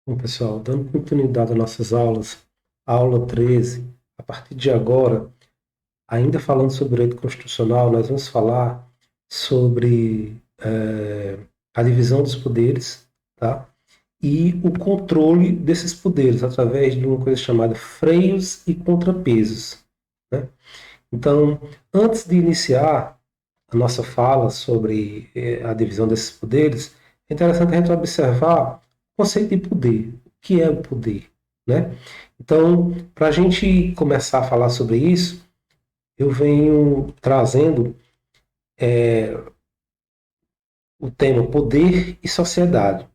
Bom, pessoal, dando continuidade às nossas aulas, aula 13, a partir de agora, ainda falando sobre direito constitucional, nós vamos falar sobre a divisão dos poderes, tá? E o controle desses poderes através de uma coisa chamada freios e contrapesos, né? Então, antes de iniciar a nossa fala sobre a divisão desses poderes, é interessante a gente observar o conceito de poder. O que é o poder, né? Então, para a gente começar a falar sobre isso, eu venho trazendo o tema poder e sociedade.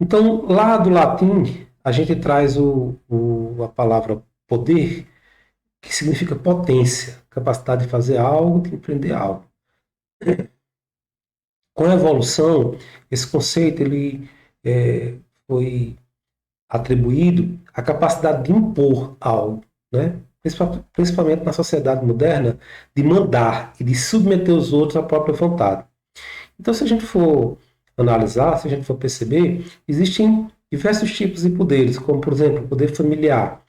Então, lá do latim, a gente traz a palavra poder, que significa potência, capacidade de fazer algo, de empreender algo. Com a evolução, esse conceito ele foi atribuído à capacidade de impor algo, né? Principalmente na sociedade moderna, de mandar e de submeter os outros à própria vontade. Então, se a gente for analisar, se a gente for perceber, existem diversos tipos de poderes, como, por exemplo, o poder familiar.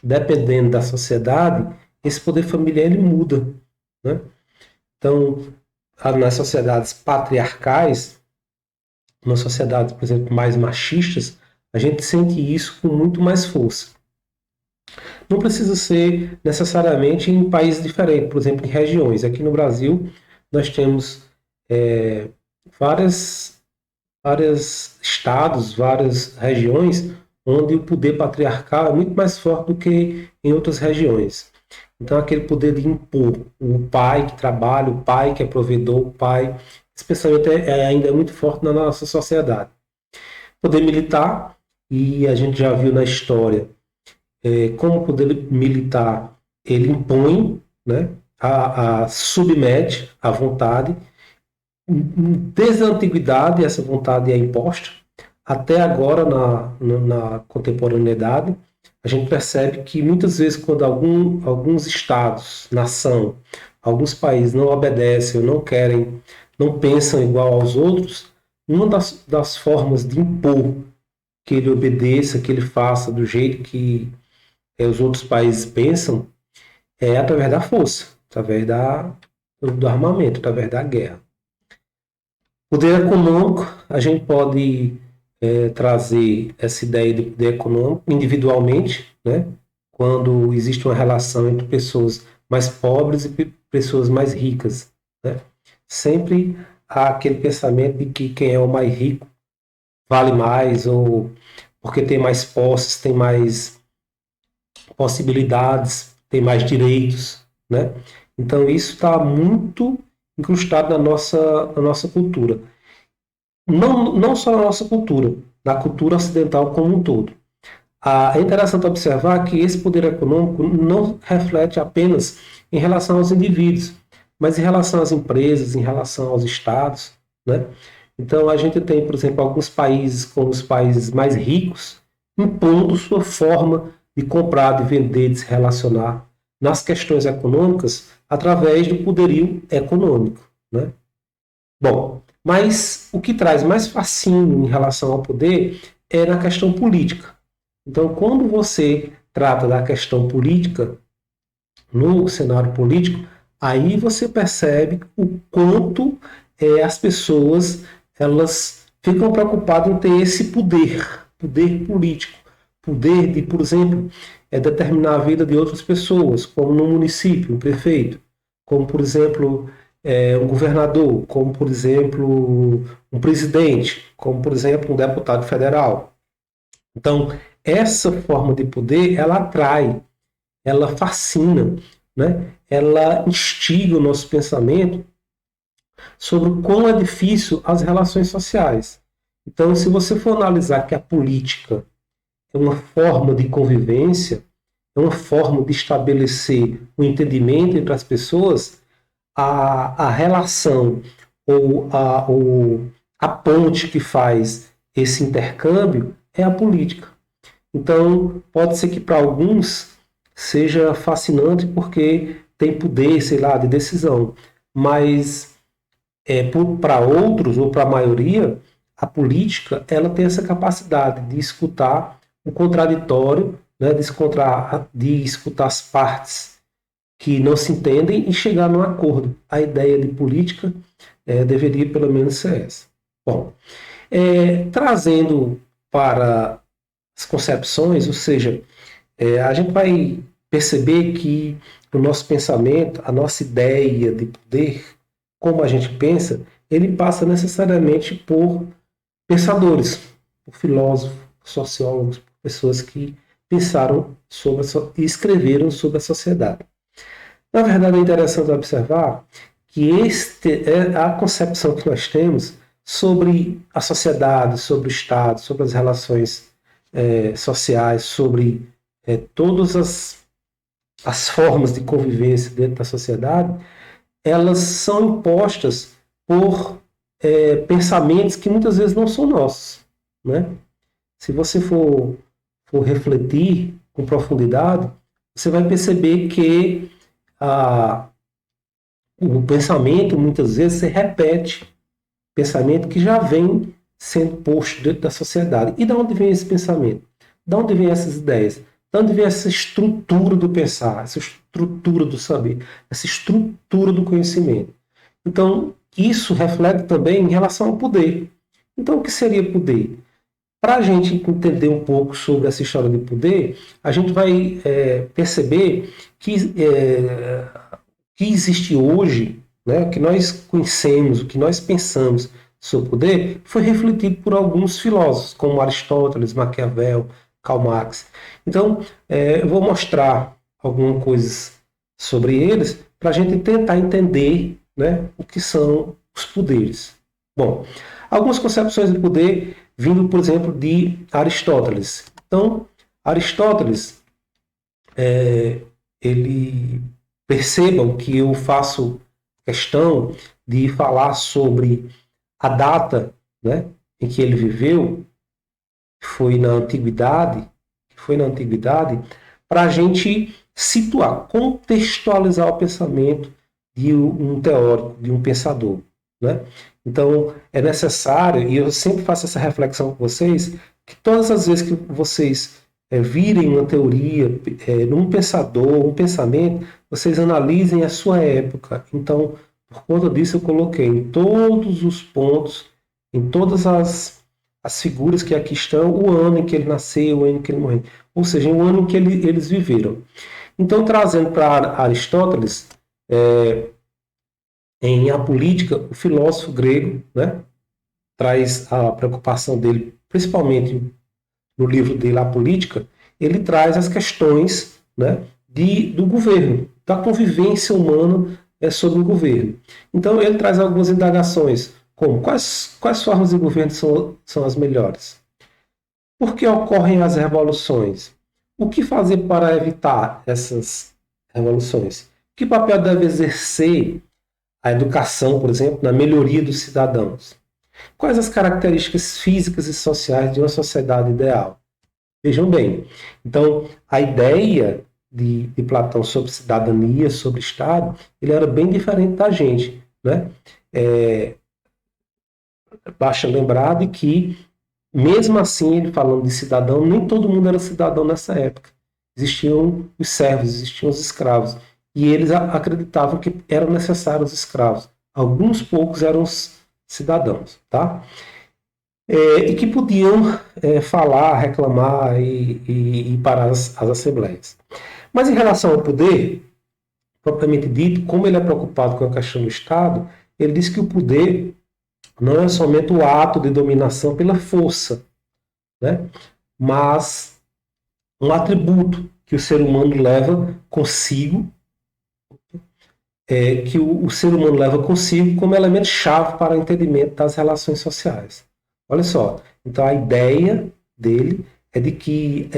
Dependendo da sociedade, esse poder familiar ele muda, né? Então, nas sociedades patriarcais, nas sociedades, por exemplo, mais machistas, a gente sente isso com muito mais força. Não precisa ser necessariamente em países diferentes, por exemplo, em regiões. Aqui no Brasil, nós temos é, várias, vários estados, várias regiões, onde o poder patriarcal é muito mais forte do que em outras regiões. Então, aquele poder de impor o pai que trabalha, o pai que é provedor, o pai, especialmente ainda é muito forte na nossa sociedade. Poder militar, e a gente já viu na história como o poder militar ele impõe, né, a submete à vontade. Desde a antiguidade, essa vontade é imposta, até agora, na contemporaneidade, a gente percebe que muitas vezes, quando alguns estados, nação, alguns países não obedecem ou não querem, não pensam igual aos outros, uma das formas de impor que ele obedeça, que ele faça do jeito que os outros países pensam, é através da força, através do armamento, através da guerra. Poder econômico, a gente pode trazer essa ideia de poder econômico individualmente, né? Quando existe uma relação entre pessoas mais pobres e pessoas mais ricas, né? Sempre há aquele pensamento de que quem é o mais rico vale mais, ou porque tem mais posses, tem mais possibilidades, tem mais direitos, né? Então isso está muito incrustado na nossa cultura. Não só na nossa cultura, na cultura ocidental como um todo. É interessante observar que esse poder econômico não reflete apenas em relação aos indivíduos, mas em relação às empresas, em relação aos estados, né? Então a gente tem, por exemplo, alguns países como os países mais ricos impondo sua forma de comprar, de vender, de se relacionar nas questões econômicas através do poderio econômico, né? Bom, mas o que traz mais fascínio em relação ao poder é na questão política. Então, quando você trata da questão política, no cenário político, aí você percebe o quanto as pessoas elas ficam preocupadas em ter esse poder político, poder de, por exemplo, determinar a vida de outras pessoas, como no município, um prefeito, como, por exemplo, um governador, como, por exemplo, um presidente, como, por exemplo, um deputado federal. Então, essa forma de poder, ela atrai, ela fascina, né? Ela instiga o nosso pensamento sobre o quão é difícil as relações sociais. Então, se você for analisar que a política é uma forma de convivência, é uma forma de estabelecer o entendimento entre as pessoas, a relação ou a ponte que faz esse intercâmbio é a política. Então, pode ser que para alguns seja fascinante porque tem poder, sei lá, de decisão, mas para outros ou para a maioria, a política ela tem essa capacidade de escutar o contraditório, né, de escutar as partes que não se entendem e chegar num acordo. A ideia de política deveria pelo menos ser essa. Bom, trazendo para as concepções, ou seja, a gente vai perceber que o nosso pensamento, a nossa ideia de poder, como a gente pensa, ele passa necessariamente por pensadores, por filósofos, sociólogos, por pessoas que pensaram sobre e escreveram sobre a sociedade. Na verdade, é interessante observar que a concepção que nós temos sobre a sociedade, sobre o Estado, sobre as relações sociais, sobre todas as formas de convivência dentro da sociedade, elas são impostas por pensamentos que muitas vezes não são nossos, né? Se você for refletir com profundidade, você vai perceber que o pensamento muitas vezes se repete, pensamento que já vem sendo posto dentro da sociedade. E de onde vem esse pensamento? De onde vem essas ideias? De onde vem essa estrutura do pensar, essa estrutura do saber, essa estrutura do conhecimento? Então, isso reflete também em relação ao poder. Então, o que seria poder? Para a gente entender um pouco sobre essa história de poder, a gente vai perceber que o que existe hoje, né, o que nós conhecemos, o que nós pensamos sobre o poder, foi refletido por alguns filósofos, como Aristóteles, Maquiavel, Karl Marx. Então, eu vou mostrar algumas coisas sobre eles para a gente tentar entender, né, o que são os poderes. Bom, algumas concepções de poder vindo, por exemplo, de Aristóteles. Então, Aristóteles, ele percebam que eu faço questão de falar sobre a data, né, em que ele viveu, que foi na antiguidade, para a gente situar, contextualizar o pensamento de um teórico, de um pensador, né? Então, é necessário, e eu sempre faço essa reflexão com vocês, que todas as vezes que vocês virem uma teoria, num pensador, um pensamento, vocês analisem a sua época. Então, por conta disso, eu coloquei em todos os pontos, em todas as figuras que aqui estão, o ano em que ele nasceu, o ano em que ele morreu. Ou seja, o ano em que eles viveram. Então, trazendo para Aristóteles, em A Política, o filósofo grego, né, traz a preocupação dele, principalmente no livro dele, A Política, ele traz as questões, né, do governo, da convivência humana sobre o governo. Então, ele traz algumas indagações, como quais formas de governo são as melhores? Por que ocorrem as revoluções? O que fazer para evitar essas revoluções? Que papel deve exercer a educação, por exemplo, na melhoria dos cidadãos? Quais as características físicas e sociais de uma sociedade ideal? Vejam bem, então a ideia de Platão sobre cidadania, sobre Estado, ele era bem diferente da gente, né? Basta lembrar de que, mesmo assim, ele falando de cidadão, nem todo mundo era cidadão nessa época. Existiam os servos, existiam os escravos, e eles acreditavam que eram necessários os escravos. Alguns poucos eram os cidadãos, tá? E que podiam falar, reclamar e ir para as assembleias. Mas em relação ao poder, propriamente dito, como ele é preocupado com a questão do Estado, ele diz que o poder não é somente o ato de dominação pela força, né? Mas um atributo que o ser humano leva consigo, que o ser humano leva consigo como elemento-chave para o entendimento das relações sociais. Olha só, então a ideia dele é de que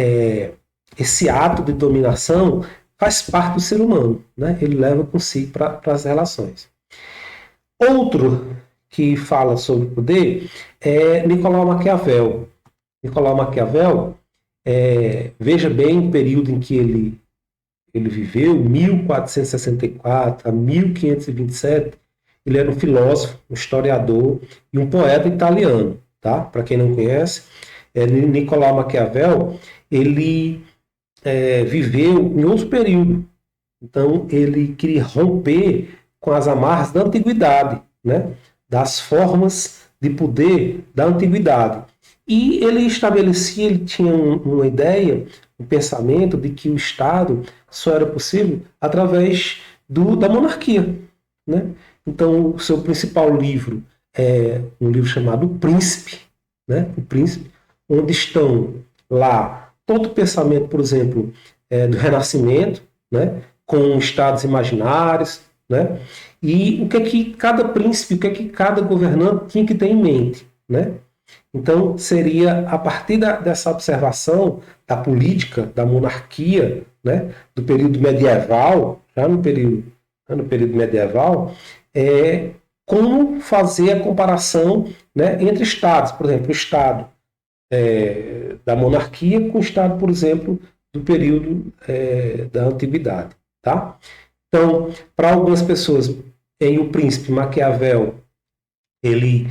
esse ato de dominação faz parte do ser humano, né? Ele leva consigo para as relações. Outro que fala sobre poder é Nicolau Maquiavel. Nicolau Maquiavel, veja bem o período em que ele viveu, 1464 a 1527, ele era um filósofo, um historiador e um poeta italiano. tá? Para quem não conhece, Nicolau Maquiavel, ele viveu em outro período. Então, ele queria romper com as amarras da antiguidade, né? Das formas de poder da antiguidade. E ele estabelecia, ele tinha uma ideia, um pensamento de que o Estado só era possível através da monarquia, né? Então, o seu principal livro é um livro chamado O Príncipe, né? O Príncipe, onde estão lá todo o pensamento, por exemplo, do Renascimento, né? Com estados imaginários, né? E o que é que cada príncipe, o que é que cada governante tinha que ter em mente, né? Então, seria a partir dessa observação da política, da monarquia, né, do período medieval, já no período medieval, como fazer a comparação, né, entre estados. Por exemplo, o estado da monarquia com o estado, por exemplo, do período da antiguidade. Tá? Então, para algumas pessoas, em O Príncipe, Maquiavel, ele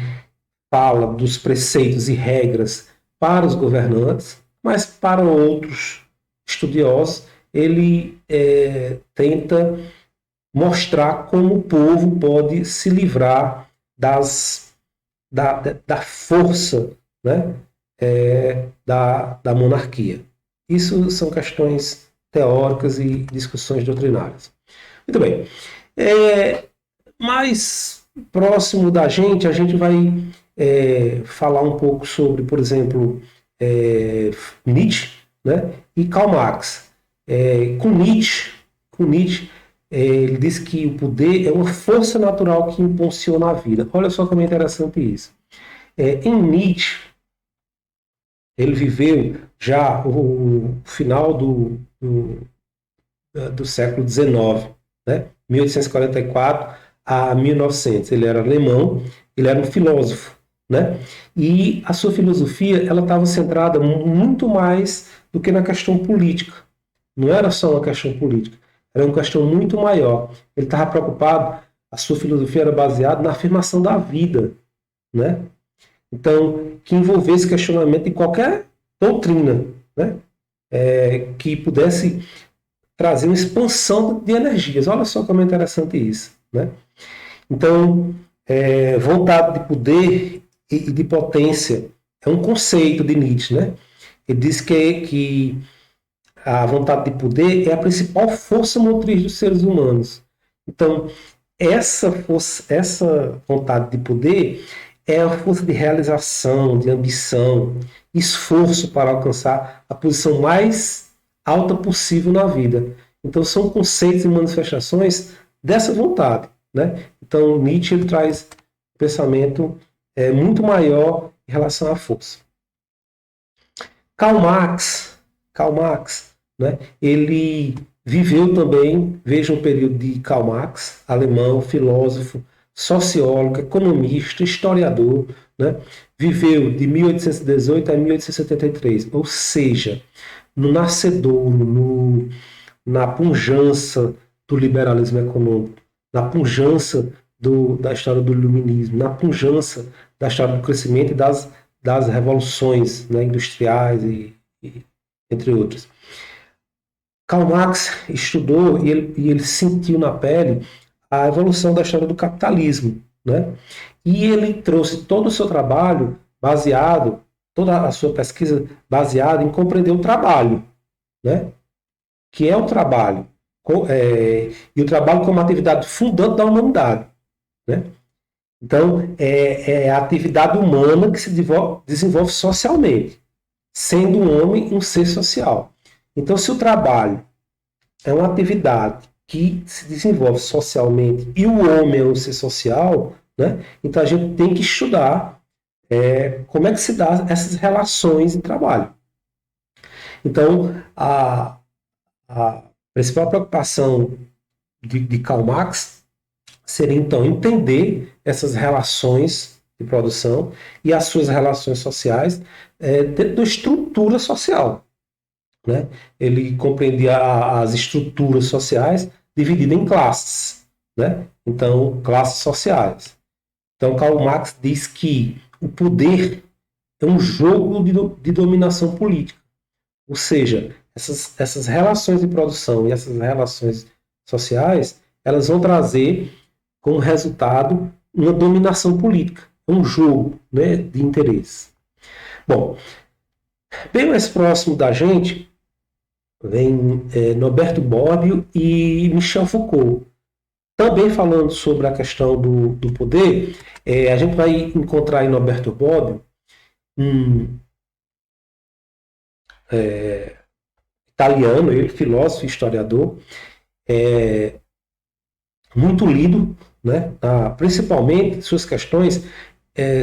fala dos preceitos e regras para os governantes, mas para outros estudiosos, ele tenta mostrar como o povo pode se livrar da força, né, da monarquia. Isso são questões teóricas e discussões doutrinárias. Muito bem. Mais próximo da gente, a gente vai falar um pouco sobre, por exemplo, Nietzsche, né, e Karl Marx. Com Nietzsche, ele diz que o poder é uma força natural que impulsiona a vida. Olha só como é interessante isso. Em Nietzsche, ele viveu já o final do século XIX, né? 1844 a 1900. Ele era alemão, ele era um filósofo, né? E a sua filosofia ela estava centrada muito mais do que na questão política. Não era só uma questão política, era uma questão muito maior. Ele estava preocupado, a sua filosofia era baseada na afirmação da vida, né? Então, que envolvesse questionamento de qualquer doutrina, né? Que pudesse trazer uma expansão de energias. Olha só como é interessante isso, né? Então, vontade de poder e de potência é um conceito de Nietzsche, né? Ele diz que a vontade de poder é a principal força motriz dos seres humanos. Então, essa vontade de poder é a força de realização, de ambição, esforço para alcançar a posição mais alta possível na vida. Então, são conceitos e manifestações dessa vontade, né? Então, Nietzsche ele traz um pensamento muito maior em relação à força. Karl Marx, né? Ele viveu também, veja o período de Karl Marx, alemão, filósofo, sociólogo, economista, historiador, né? Viveu de 1818 a 1873, ou seja, no nascedouro, na pujança do liberalismo econômico, na pujança da história do iluminismo, na pujança da história do crescimento e das revoluções, né, industriais e entre outras. Karl Marx estudou e ele sentiu na pele a evolução da história do capitalismo, né? E ele trouxe todo o seu trabalho baseado, toda a sua pesquisa baseada em compreender o trabalho, né? Que é o trabalho, e o trabalho como atividade fundante da humanidade, né? Então, é a atividade humana que se desenvolve socialmente, sendo o homem um ser social. Então, se o trabalho é uma atividade que se desenvolve socialmente e o homem é um ser social, né? Então a gente tem que estudar como é que se dá essas relações de trabalho. Então, a principal preocupação de Karl Marx seria, então, entender essas relações de produção e as suas relações sociais dentro da estrutura social, né? Ele compreendia as estruturas sociais divididas em classes, né? Então, classes sociais. Então, Karl Marx diz que o poder é um jogo de dominação política. Ou seja, essas relações de produção e essas relações sociais, elas vão trazer como resultado uma dominação política, um jogo, né, de interesse. Bom, bem mais próximo da gente vem Norberto Bobbio e Michel Foucault. Também falando sobre a questão do poder, a gente vai encontrar em Norberto Bobbio um italiano, ele filósofo e historiador, muito lido, né? Principalmente suas questões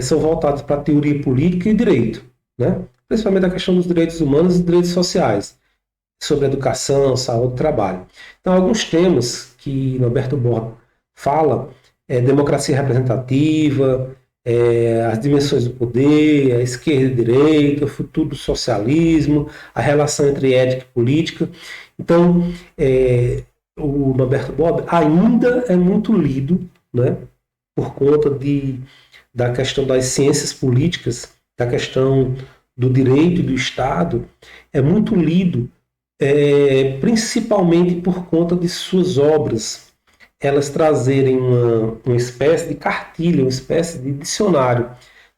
são voltadas para a teoria política e direito, né? Principalmente a questão dos direitos humanos e direitos sociais, sobre educação, saúde e trabalho. Então, alguns temas que Norberto Bobbio fala democracia representativa, as dimensões do poder, a esquerda e direita, o futuro do socialismo, a relação entre ética e política. Então, o Norberto Bobbio ainda é muito lido, né, por conta da questão das ciências políticas, da questão do direito e do Estado, é muito lido principalmente por conta de suas obras, elas trazerem uma espécie de cartilha, uma espécie de dicionário.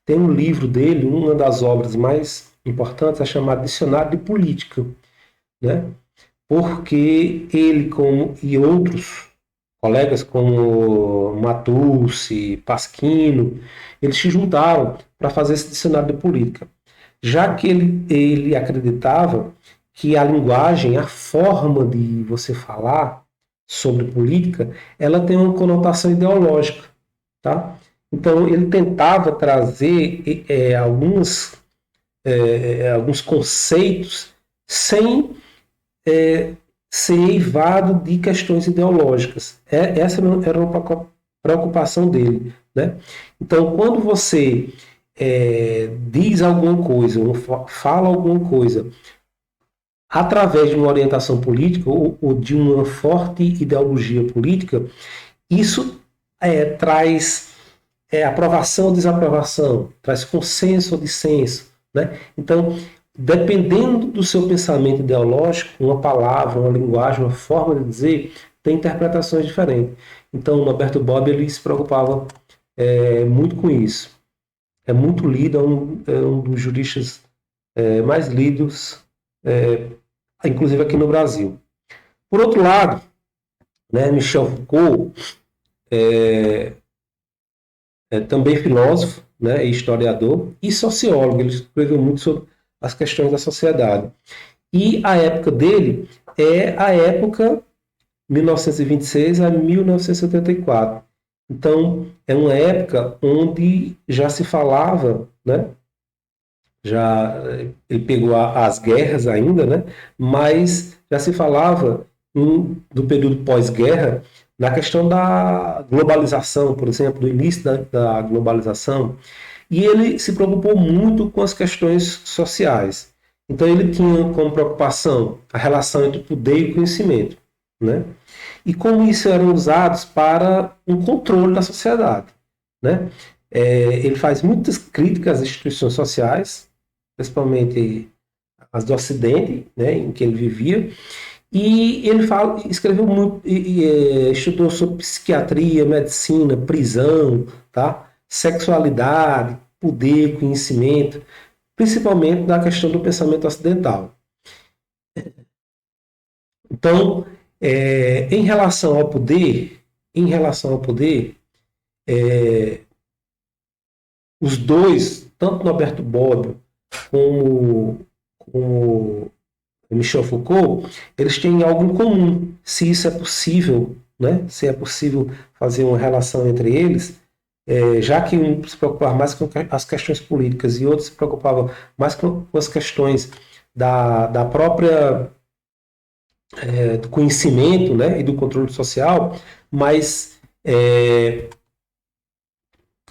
Tem um livro dele, uma das obras mais importantes, é chamado Dicionário de Política, né? Porque ele e outros colegas como Matucci, Pasquino, eles se juntaram para fazer esse dicionário de política, já que ele acreditava que a linguagem, a forma de você falar sobre política, ela tem uma conotação ideológica, tá? Então ele tentava trazer alguns conceitos sem ser eivado de questões ideológicas. Essa era uma preocupação dele, né? Então, quando você diz alguma coisa, ou fala alguma coisa, através de uma orientação política ou de uma forte ideologia política, isso traz aprovação ou desaprovação, traz consenso ou dissenso, né? Então, dependendo do seu pensamento ideológico, uma palavra, uma linguagem, uma forma de dizer, tem interpretações diferentes. Então, o Norberto Bobbio ele se preocupava muito com isso. É muito lido, é um dos juristas mais lidos, inclusive aqui no Brasil. Por outro lado, né, Michel Foucault é também filósofo, né, historiador e sociólogo. Ele escreveu muito sobre as questões da sociedade. E a época dele é a época 1926 a 1974. Então, é uma época onde já se falava, né? Já ele pegou as guerras ainda, né? Mas já se falava do período pós-guerra na questão da globalização, por exemplo, do início da globalização. E ele se preocupou muito com as questões sociais. Então ele tinha como preocupação a relação entre poder e conhecimento, né? E como isso eram usados para um controle da sociedade, né? Ele faz muitas críticas às instituições sociais, principalmente as do Ocidente, né, em que ele vivia, e ele escreveu muito, estudou sobre psiquiatria, medicina, prisão, tá? Sexualidade, poder, conhecimento, principalmente na questão do pensamento ocidental. Então, em relação ao poder, os dois, tanto Norberto Bobbio como Michel Foucault, eles têm algo em comum. Se isso é possível, né? Se é possível fazer uma relação entre eles, já que um se preocupava mais com as questões políticas e outro se preocupava mais com as questões da própria do conhecimento, né, e do controle social, mas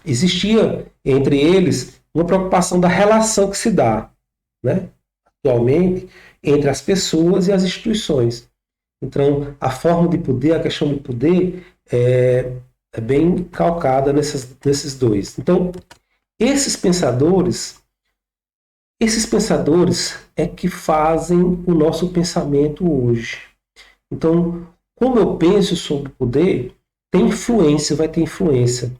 existia entre eles uma preocupação da relação que se dá, né, atualmente entre as pessoas e as instituições. Então, a forma de poder, a questão do poder é bem calcada nesses dois. Então, esses pensadores Esses pensadores é que fazem o nosso pensamento hoje. Então, como eu penso sobre o poder, tem influência, vai ter influência,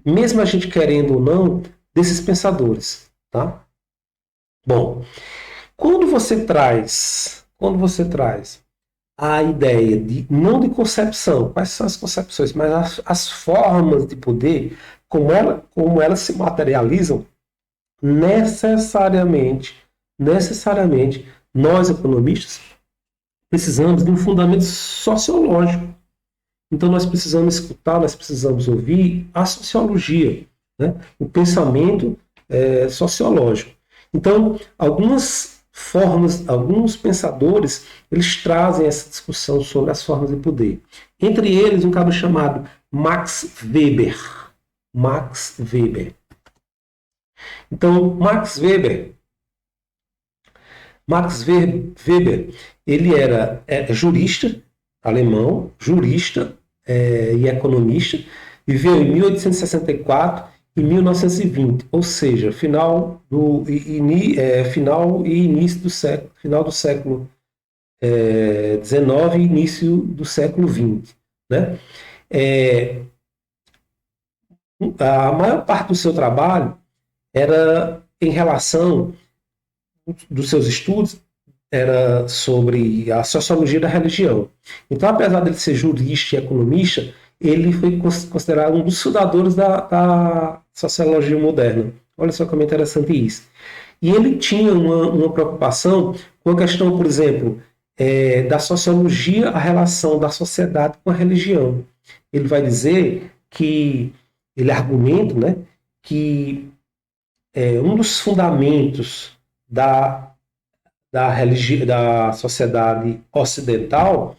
mesmo a gente querendo ou não, desses pensadores, tá? Bom, quando você traz a ideia de, não de concepção, quais são as concepções, mas as formas de poder, como elas se materializam, necessariamente, nós economistas precisamos de um fundamento sociológico. Então nós precisamos escutar, nós precisamos ouvir a sociologia, né? O pensamento sociológico. Então, alguns pensadores, eles trazem essa discussão sobre as formas de poder. Entre eles, um cara chamado Max Weber. Max Weber. Então, Max Weber, ele era jurista alemão, jurista e economista, viveu em 1864 e 1920, ou seja, final e início do século, final do século XIX e início do século XX, né? A maior parte do seu trabalho era em relação dos seus estudos era sobre a sociologia da religião. Então, apesar de ele ser jurista e economista, ele foi considerado um dos fundadores da sociologia moderna. Olha só como é interessante isso. E ele tinha uma preocupação com a questão, por exemplo, da sociologia, a relação da sociedade com a religião. Ele vai dizer que, ele argumenta, né, que um dos fundamentos da sociedade ocidental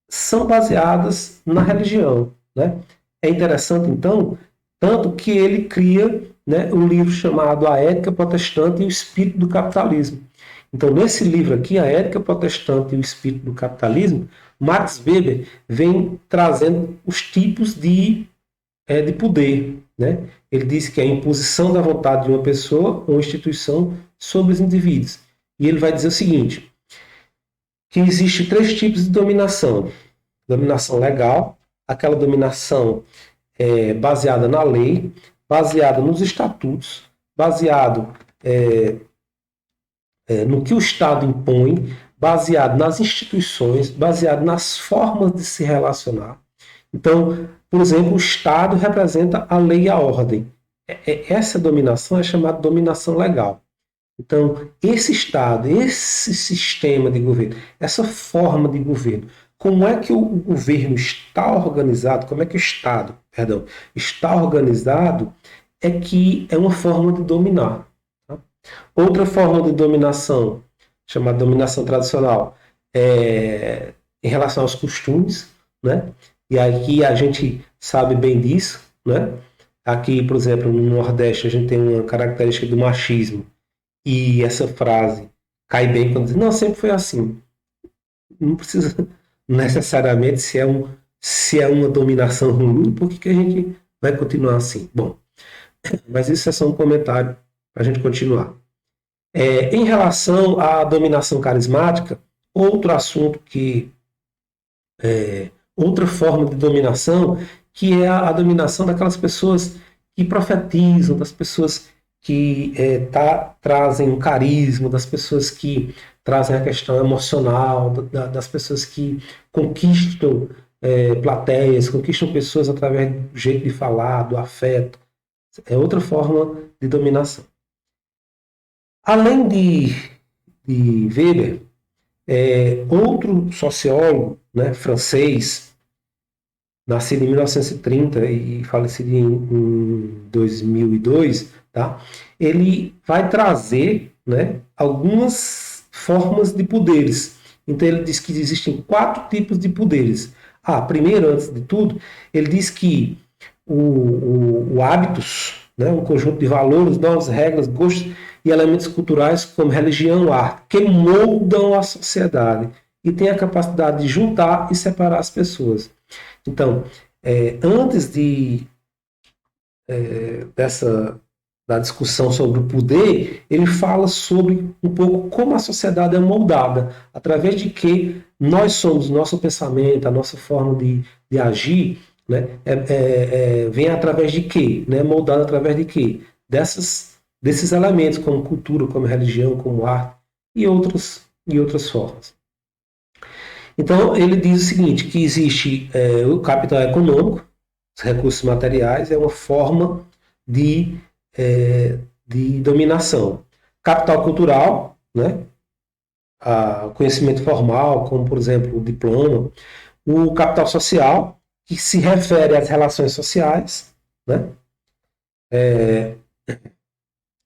são baseadas na religião, né? É interessante, então, tanto que ele cria, né, um livro chamado A Ética Protestante e o Espírito do Capitalismo. Então, nesse livro aqui, A Ética Protestante e o Espírito do Capitalismo, Max Weber vem trazendo os tipos de poder, né? Ele diz que é a imposição da vontade de uma pessoa ou instituição sobre os indivíduos. E ele vai dizer o seguinte, que existe 3 tipos de dominação. Dominação legal, aquela dominação baseada na lei, baseada nos estatutos, baseado no que o Estado impõe, baseado nas instituições, baseado nas formas de se relacionar. Então, por exemplo, o Estado representa a lei e a ordem. Essa dominação é chamada dominação legal. Então, esse Estado, esse sistema de governo, essa forma de governo, como é que o governo está organizado, como é que o Estado, está organizado, é que é uma forma de dominar. Tá? Outra forma de dominação, chamada dominação tradicional, é em relação aos costumes, né? E aqui a gente sabe bem disso, né? Aqui, por exemplo, no Nordeste, a gente tem uma característica do machismo. E essa frase cai bem quando diz, não, sempre foi assim. Não precisa necessariamente se é uma dominação ruim, por que a gente vai continuar assim? Bom, mas isso é só um comentário para a gente continuar. Em relação à dominação carismática, outro assunto outra forma de dominação, que é a dominação daquelas pessoas que profetizam, das pessoas que trazem um carisma, das pessoas que trazem a questão emocional, das pessoas que conquistam plateias, conquistam pessoas através do jeito de falar, do afeto. É outra forma de dominação. Além de Weber, outro sociólogo, né, francês, nascido em 1930 e falecido em 2002, tá? Ele vai trazer, né, algumas formas de poderes. Então ele diz que existem 4 tipos de poderes. Primeiro, antes de tudo, ele diz que o hábitos, né, um conjunto de valores, normas, regras, gostos e elementos culturais como religião, arte, que moldam a sociedade e têm a capacidade de juntar e separar as pessoas. Então, antes dessa da discussão sobre o poder, ele fala sobre um pouco como a sociedade é moldada, através de que nós somos, nosso pensamento, a nossa forma de agir, né, vem através de quê? Né, moldada através de quê? Desses elementos, como cultura, como religião, como arte e outras formas. Então, ele diz o seguinte, que existe o capital econômico, os recursos materiais, é uma forma de, de dominação. Capital cultural, né? O conhecimento formal, como, por exemplo, o diploma. O capital social, que se refere às relações sociais, né?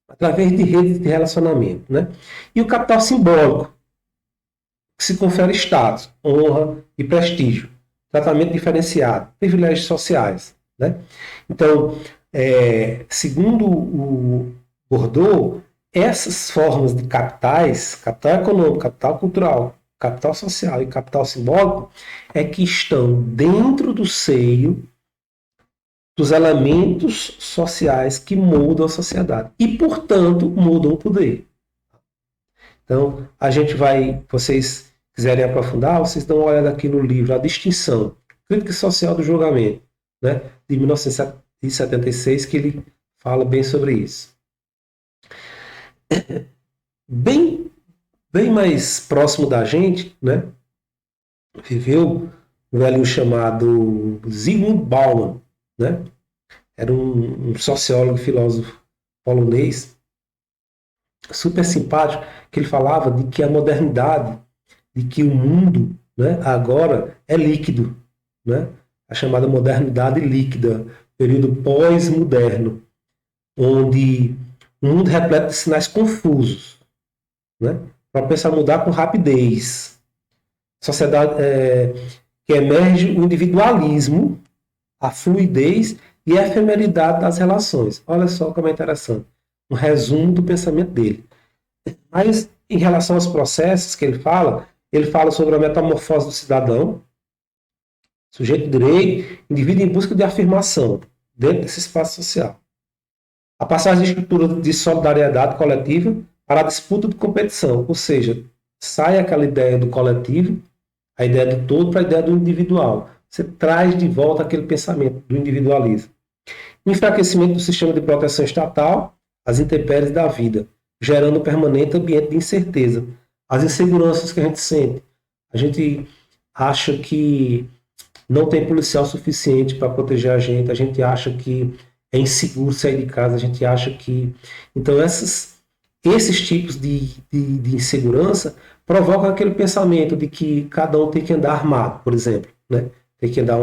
Através de redes de relacionamento. Né? E o capital simbólico, que se confere status, honra e prestígio, tratamento diferenciado, privilégios sociais. Né? Então, segundo o Bourdieu, essas formas de capitais, capital econômico, capital cultural, capital social e capital simbólico, é que estão dentro do seio dos elementos sociais que mudam a sociedade e, portanto, mudam o poder. Então, a gente vai, vocês quiserem aprofundar, vocês dão uma olhada aqui no livro A Distinção, Crítica Social do Julgamento, né, de 1976, que ele fala bem sobre isso. Bem mais próximo da gente, né, viveu um velho chamado Zygmunt Bauman, né, era um sociólogo e filósofo polonês, super simpático, que ele falava de que a modernidade, de que o mundo, né, agora é líquido, né, a chamada modernidade líquida, período pós-moderno, onde o mundo é repleto de sinais confusos, né, para pensar mudar com rapidez. Sociedade que emerge o individualismo, a fluidez e a efemeridade das relações. Olha só como é interessante. Um resumo do pensamento dele. Mas, em relação aos processos que ele fala sobre a metamorfose do cidadão, sujeito de direito, indivíduo em busca de afirmação dentro desse espaço social. A passagem de estrutura de solidariedade coletiva para a disputa de competição, ou seja, sai aquela ideia do coletivo, a ideia do todo para a ideia do individual. Você traz de volta aquele pensamento do individualismo. Enfraquecimento do sistema de proteção estatal, as intempéries da vida, gerando um permanente ambiente de incerteza. As inseguranças que a gente sente. A gente acha que não tem policial suficiente para proteger a gente acha que é inseguro sair de casa, a gente acha que... Então, esses tipos de insegurança provocam aquele pensamento de que cada um tem que andar armado, por exemplo, né? Tem que andar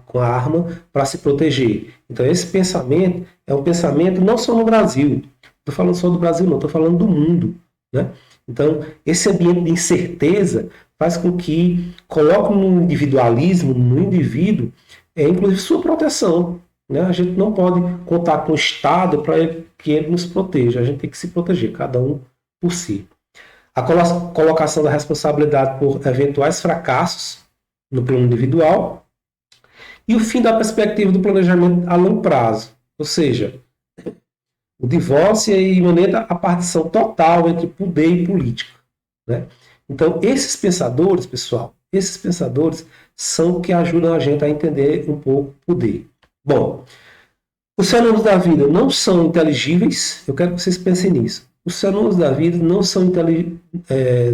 com a arma para se proteger. Então, esse pensamento é um pensamento não só no Brasil, estou falando só do Brasil, não, estou falando do mundo. Né? Então, esse ambiente de incerteza faz com que coloque no individualismo, no indivíduo, inclusive sua proteção. Né? A gente não pode contar com o Estado para que ele nos proteja, a gente tem que se proteger, cada um por si. A colocação da responsabilidade por eventuais fracassos no plano individual e o fim da perspectiva do planejamento a longo prazo, ou seja, o divórcio e maneira a partição total entre poder e política. Né? Então, esses pensadores, pessoal, esses pensadores são que ajudam a gente a entender um pouco o poder. Bom, os fenômenos da vida não são inteligíveis, eu quero que vocês pensem nisso. Os fenômenos da vida não são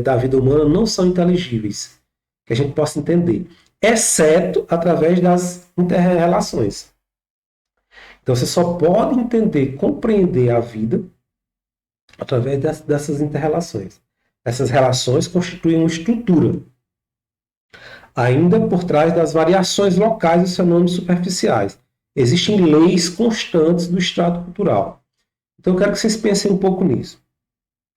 da vida humana não são inteligíveis, que a gente possa entender, exceto através das interrelações. Então você só pode entender, compreender a vida através dessas interrelações. Essas relações constituem uma estrutura, ainda por trás das variações locais dos fenômenos superficiais. Existem leis constantes do estrato cultural. Então eu quero que vocês pensem um pouco nisso.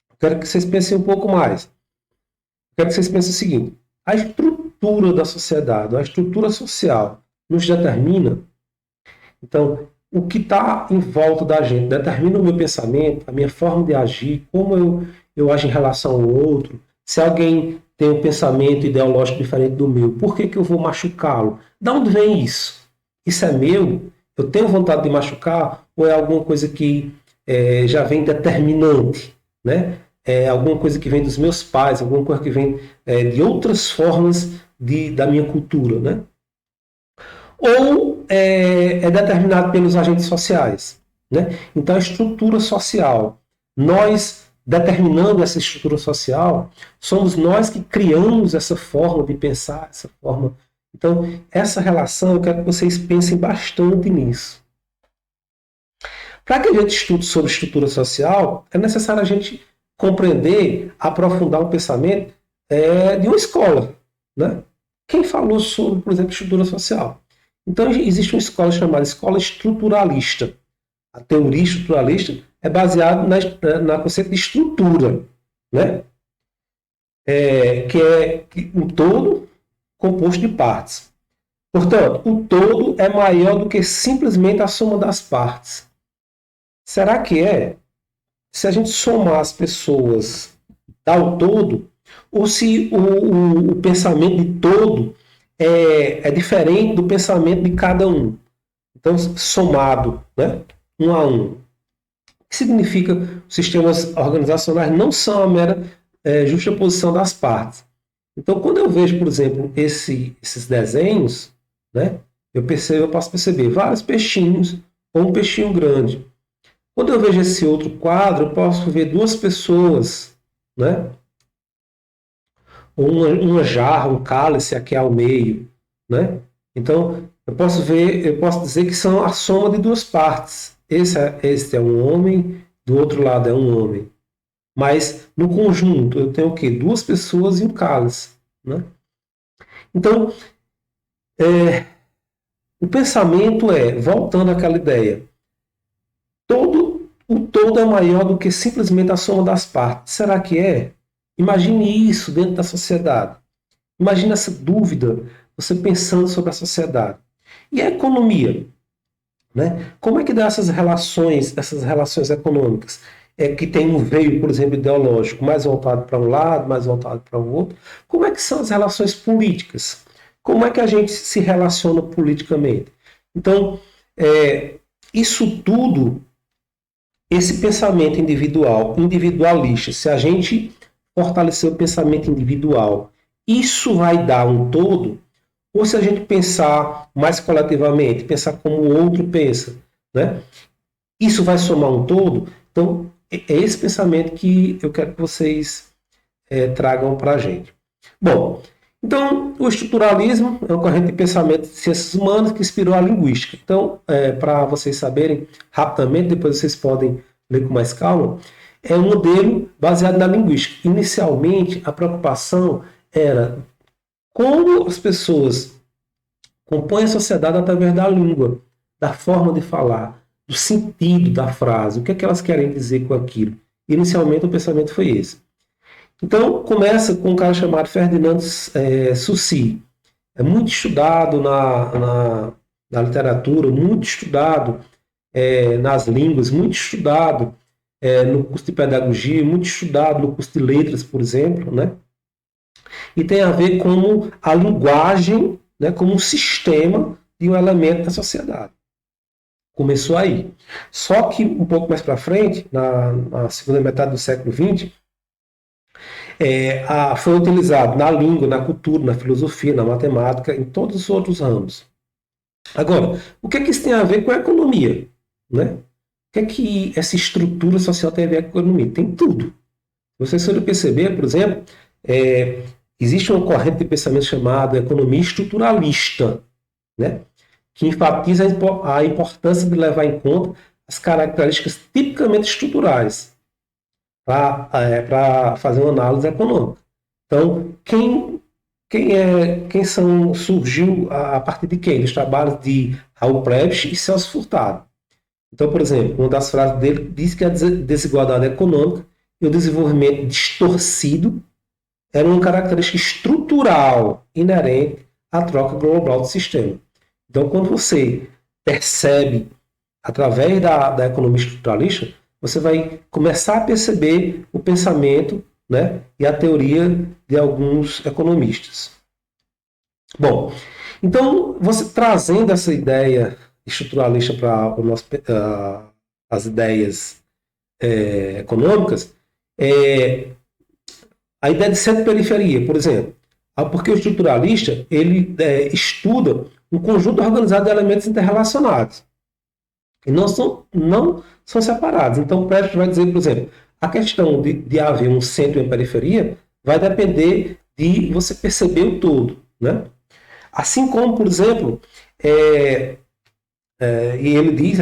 Eu quero que vocês pensem um pouco mais. Eu quero que vocês pensem o seguinte: a estrutura da sociedade, a estrutura social nos determina. Então, o que está em volta da gente determina o meu pensamento, a minha forma de agir, como eu ajo em relação ao outro. Se alguém tem um pensamento ideológico diferente do meu, por que eu vou machucá-lo? De onde vem isso? Isso é meu? Eu tenho vontade de machucar? Ou é alguma coisa que já vem determinante, né? Alguma coisa que vem dos meus pais, alguma coisa que vem de outras formas da minha cultura, né? Ou é determinado pelos agentes sociais, né? Então, a estrutura social, nós determinando essa estrutura social, somos nós que criamos essa forma de pensar, essa forma. Então, essa relação, eu quero que vocês pensem bastante nisso. Para que a gente estude sobre estrutura social, é necessário a gente compreender, aprofundar o pensamento de uma escola, né? Quem falou sobre, por exemplo, estrutura social? Então, existe uma escola chamada escola estruturalista. A teoria estruturalista é baseada na conceito de estrutura, né? Que é um todo composto de partes. Portanto, o todo é maior do que simplesmente a soma das partes. Será que é? Se a gente somar as pessoas, dá o todo, ou se o pensamento de todo é diferente do pensamento de cada um. Então, somado, né? Um a um. O que significa que os sistemas organizacionais não são a mera justaposição das partes. Então, quando eu vejo, por exemplo, esses desenhos, né? Eu posso perceber vários peixinhos ou um peixinho grande. Quando eu vejo esse outro quadro, eu posso ver duas pessoas, né? Ou uma jarra, um cálice aqui ao meio, né? Então, eu posso dizer que são a soma de duas partes. Esse é um homem, do outro lado é um homem. Mas, no conjunto, eu tenho o quê? Duas pessoas e um cálice, né? Então, o pensamento voltando àquela ideia, o todo é maior do que simplesmente a soma das partes. Será que é? Imagine isso dentro da sociedade. Imagine essa dúvida, você pensando sobre a sociedade. E a economia? Né? Como é que dá essas relações econômicas? Que tem um veio, por exemplo, ideológico, mais voltado para um lado, mais voltado para o outro. Como é que são as relações políticas? Como é que a gente se relaciona politicamente? Então, isso tudo, esse pensamento individualista, se a gente fortalecer o pensamento individual, isso vai dar um todo, ou se a gente pensar mais coletivamente, pensar como o outro pensa, né? Isso vai somar um todo. Então, é esse pensamento que eu quero que vocês tragam para a gente. Bom, então, o estruturalismo é uma corrente de pensamento de ciências humanas que inspirou a linguística. Então, para vocês saberem rapidamente, depois vocês podem ler com mais calma, é um modelo baseado na linguística. Inicialmente, a preocupação era como as pessoas compõem a sociedade através da língua, da forma de falar, do sentido da frase, o que é que elas querem dizer com aquilo. Inicialmente, o pensamento foi esse. Então, começa com um cara chamado Ferdinand Saussure. É muito estudado na literatura, muito estudado nas línguas, muito estudado no curso de pedagogia, muito estudado no curso de letras, por exemplo, né? E tem a ver com a linguagem, né, como um sistema de um elemento da sociedade. Começou aí. Só que um pouco mais para frente, na segunda metade do século XX, foi utilizado na língua, na cultura, na filosofia, na matemática, em todos os outros ramos. Agora, o que é que isso tem a ver com a economia? Né? O que é que essa estrutura social tem a ver com a economia? Tem tudo. Vocês podem perceber, por exemplo, existe uma corrente de pensamento chamada economia estruturalista, né? Que enfatiza a importância de levar em conta as características tipicamente estruturais para fazer uma análise econômica. Então, surgiu a partir de quem? Dos trabalhos de Raul Prebisch e Celso Furtado. Então, por exemplo, uma das frases dele diz que a desigualdade econômica e o desenvolvimento distorcido era uma característica estrutural inerente à troca global do sistema. Então, quando você percebe, através da economia estruturalista, você vai começar a perceber o pensamento, né, e a teoria de alguns economistas. Bom, então, você trazendo essa ideia estruturalista para as ideias econômicas, a ideia de centro-periferia, por exemplo. Porque o estruturalista ele estuda um conjunto organizado de elementos interrelacionados. E não são separados. Então, o Prestes vai dizer, por exemplo, a questão de haver um centro e uma periferia vai depender de você perceber o todo. Né? Assim como, por exemplo, e ele diz,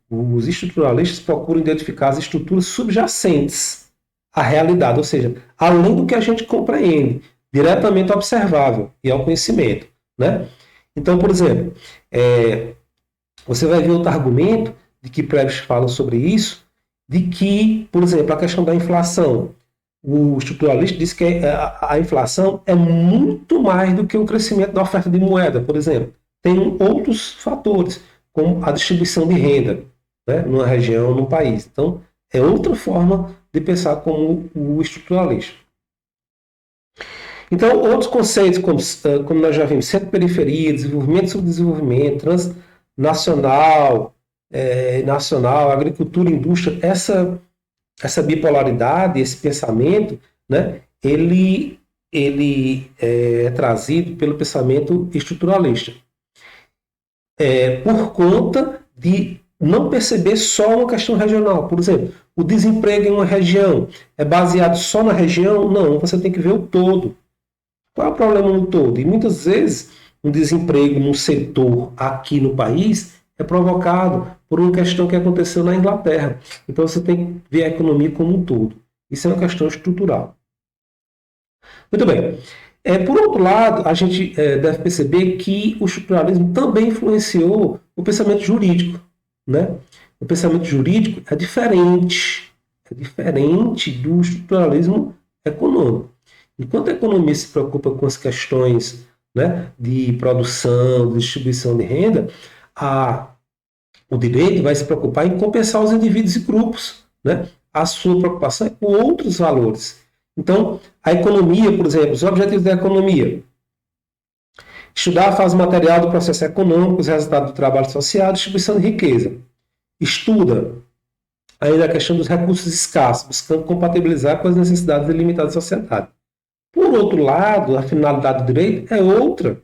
os estruturalistas procuram identificar as estruturas subjacentes à realidade, ou seja, além do que a gente compreende, diretamente observável e ao conhecimento. Né? Então, por exemplo, você vai ver outro argumento de que Prebisch fala sobre isso, de que, por exemplo, a questão da inflação. O estruturalista diz que a inflação é muito mais do que o crescimento da oferta de moeda, por exemplo. Tem outros fatores, como a distribuição de renda, né, numa região, num país. Então, é outra forma de pensar como o estruturalista. Então, outros conceitos, como nós já vimos, centro-periferia, desenvolvimento e subdesenvolvimento, transnacional, nacional, agricultura, indústria, essa bipolaridade, esse pensamento, né, ele é trazido pelo pensamento estruturalista. Por conta de não perceber só uma questão regional. Por exemplo, o desemprego em uma região é baseado só na região? Não, você tem que ver o todo. Qual é o problema no todo? E muitas vezes um desemprego num setor aqui no país é provocado por uma questão que aconteceu na Inglaterra. Então você tem que ver a economia como um todo. Isso é uma questão estrutural. Muito bem. Por outro lado, a gente deve perceber que o estruturalismo também influenciou o pensamento jurídico. Né? O pensamento jurídico é diferente do estruturalismo econômico. Enquanto a economia se preocupa com as questões, né, de produção, de distribuição de renda, o direito vai se preocupar em compensar os indivíduos e grupos. Né? A sua preocupação é com outros valores. Então, a economia, por exemplo, os objetivos da economia. Estudar a fase material do processo econômico, os resultados do trabalho social, distribuição de riqueza. Estuda ainda a questão dos recursos escassos, buscando compatibilizar com as necessidades ilimitadas da sociedade. Por outro lado, a finalidade do direito é outra.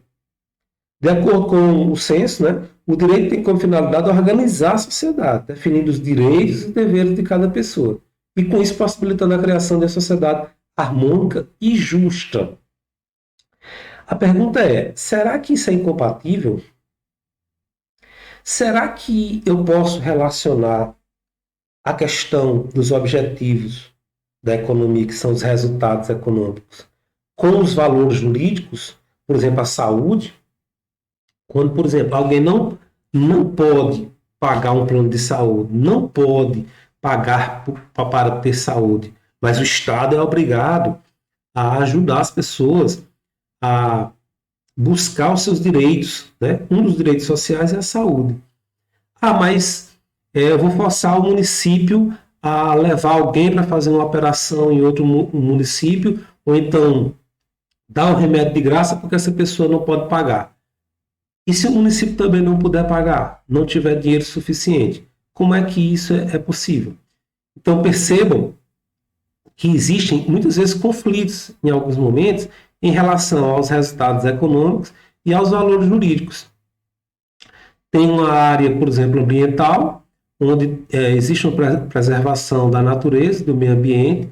De acordo com o censo, né, o direito tem como finalidade organizar a sociedade, definindo os direitos e deveres de cada pessoa. E com isso possibilitando a criação de uma sociedade harmônica e justa. A pergunta é, será que isso é incompatível? Será que eu posso relacionar a questão dos objetivos da economia, que são os resultados econômicos, com os valores jurídicos, por exemplo, a saúde? Quando, por exemplo, alguém não pode pagar um plano de saúde, não pode pagar para ter saúde, mas o Estado é obrigado a ajudar as pessoas a buscar os seus direitos. Né? Um dos direitos sociais é a saúde. Mas eu vou forçar o município a levar alguém para fazer uma operação em outro município, ou então dar um remédio de graça porque essa pessoa não pode pagar. E se o município também não puder pagar, não tiver dinheiro suficiente, como é que isso é possível? Então percebam que existem muitas vezes conflitos em alguns momentos em relação aos resultados econômicos e aos valores jurídicos. Tem uma área, por exemplo, ambiental, onde existe uma preservação da natureza, do meio ambiente,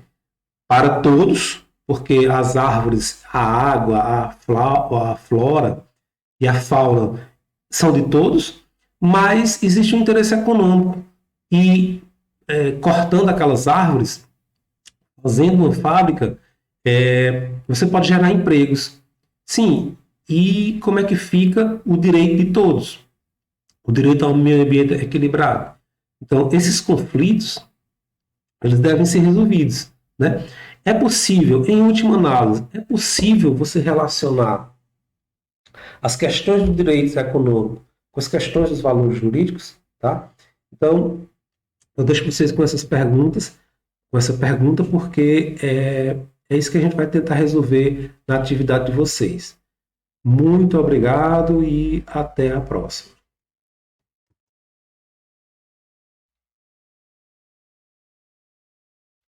para todos, porque as árvores, a água, a flora e a fauna são de todos, mas existe um interesse econômico. E cortando aquelas árvores, fazendo uma fábrica, você pode gerar empregos. Sim, e como é que fica o direito de todos? O direito ao meio ambiente equilibrado. Então, esses conflitos, eles devem ser resolvidos. Né? É possível, em última análise, é possível você relacionar as questões do direito econômico com as questões dos valores jurídicos? Tá? Então, eu deixo vocês com essas perguntas, com essa pergunta, porque é isso que a gente vai tentar resolver na atividade de vocês. Muito obrigado e até a próxima.